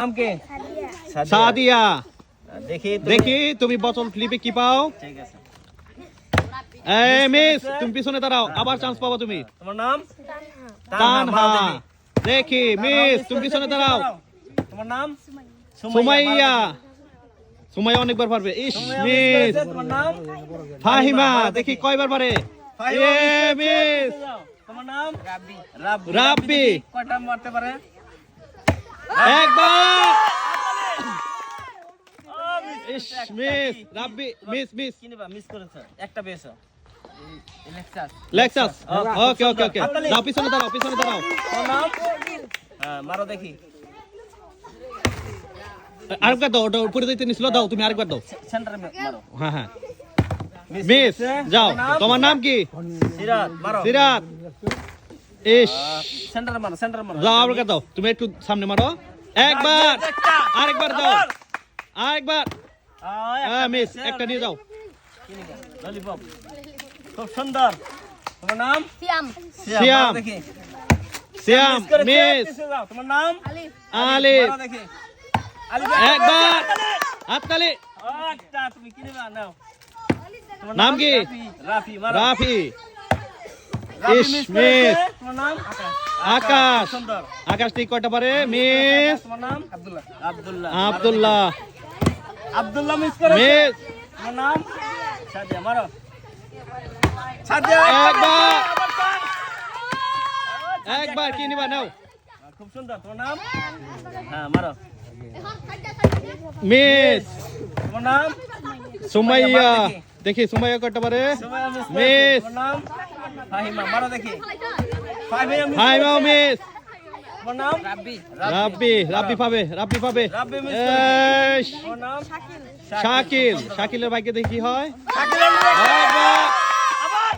নাম কে? সাদিয়া। দেখি দেখি তুমি বোতল ফ্লিপে কি পাও। ঠিক আছে। এই মিস তুমি পিছনে দাঁড়াও, আবার চান্স পাবা তুমি। তোমার নাম? তানহা। মারো দেখি। দেখি মিস তুমি পিছনে দাঁড়াও। তোমার নাম? সুমাইয়া। সুমাইয়া অনেকবার পারবে। ইস মিস। তোমার নাম? ফাহিমা। দেখি কয়বার পারে। এ মিস। তোমার নাম? রাব্বি। কয়টা মারতে পারে? একবার। ইস মিস। রাব্বি মিস। কি নিবা? মিস করেছো। একটা পেয়েছো। লেক্সাস। ওকে। যাও পিছনে দাঁড়াও। তোমার নাম? হ্যাঁ, মারো দেখি। আরেকবার দাও, ওটা উপরে দিতে নিছিল, দাও তুমি আরেকবার দাও। সেন্টারে মারো। হ্যাঁ। মিস যাও। তোমার নাম কি? সিরাত, মারো। সিরাত। ইস সেন্টারে মারো। যাও আরেকবার দাও, তুমি একটু সামনে মারো। একবার। আরেকবার দাও। আরেকবার। হ্যাঁ মিস, একটা নিয়ে যাও। ললিপপ। খুব সুন্দর। তোমার নাম? সিয়াম। মারো দেখি। সিয়াম মিস। যাও। তোমার নাম? আলিফ। মারো দেখি। আলিফ। একবার। হাততালি। একটা তুমি কি নিবা? নাও। তোমার নাম কি? রাফি, মারো। রাফি। রাফি ইস মিস মিস। করেছে। তোমার নাম? আকাশ। সুন্দর। আকাশ ঠিক কয়টা পারে? মিস। তোমার নাম? আব্দুল্লাহ। আব্দুল্লাহ মিস করেছে। মিস। তোমার নাম? সাদিয়া, মারো। সাদিয়া। একবার কি নিবা নাও। খুব সুন্দর। তোমার নাম? হ্যাঁ, মারো। মিস। তোমার নাম? সুমাইয়া। দেখি সুমাইয়া কয়টা পারে? সুমাইয়া মিস করেছে। মিস। তোমার নাম? ফাহিমা, মারো দেখি। ফাহিমা মিস হাইমা করেছে। মিস। তোমার নাম? রাব্বি পাবে। রাব্বি মিস এই তোমার নাম? শাকিলের ভাগ্যে দেখি কি হয়। শাকিল আলী। একবার। আবার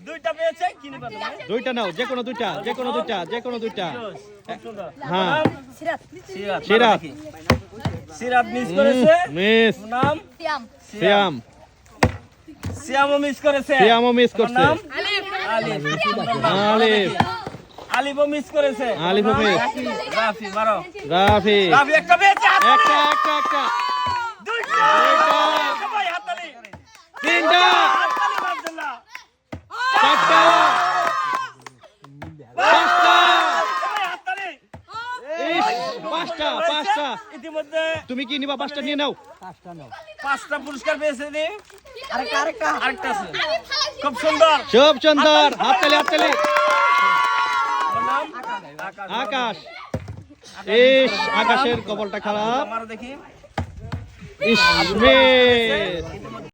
দুইটা পেয়েছে। কি নিবা তুমি? দুইটা নাও, যে কোনো দুইটা। খুব সুন্দর। হ্যাঁ। নাম? সিরাত। সিরাত। সিরাত মিস করেছে। মিস। তোমার নাম? সিয়াম। সিয়ামও মিস করেছে। সিয়ামও মিস তোমার করছে। নাম? আলিফ। আলিফ। আলিফও মিস করেছে। আলিফও মিস। রাফি, মারো। রাফি। রাফি একটা পেয়েছে। একটা। দুইটা। সবাই হাততালি। তিনটা। হাততালি আব্দুল্লাহ। চারটা। পাঁচটা। সবাই হাততালি। ইস, পাঁচটা। ইতিমধ্যে তুমি কি নিবা? পাঁচটা নিয়ে নাও। 5টা পুরস্কার পেয়েছে। আরেকটা আছে। খুব সুন্দর। হাততালি। তোমার নাম? আকাশ। ইস, আকাশের কপালটা খারাপ। মারো দেখি। ইস মিস।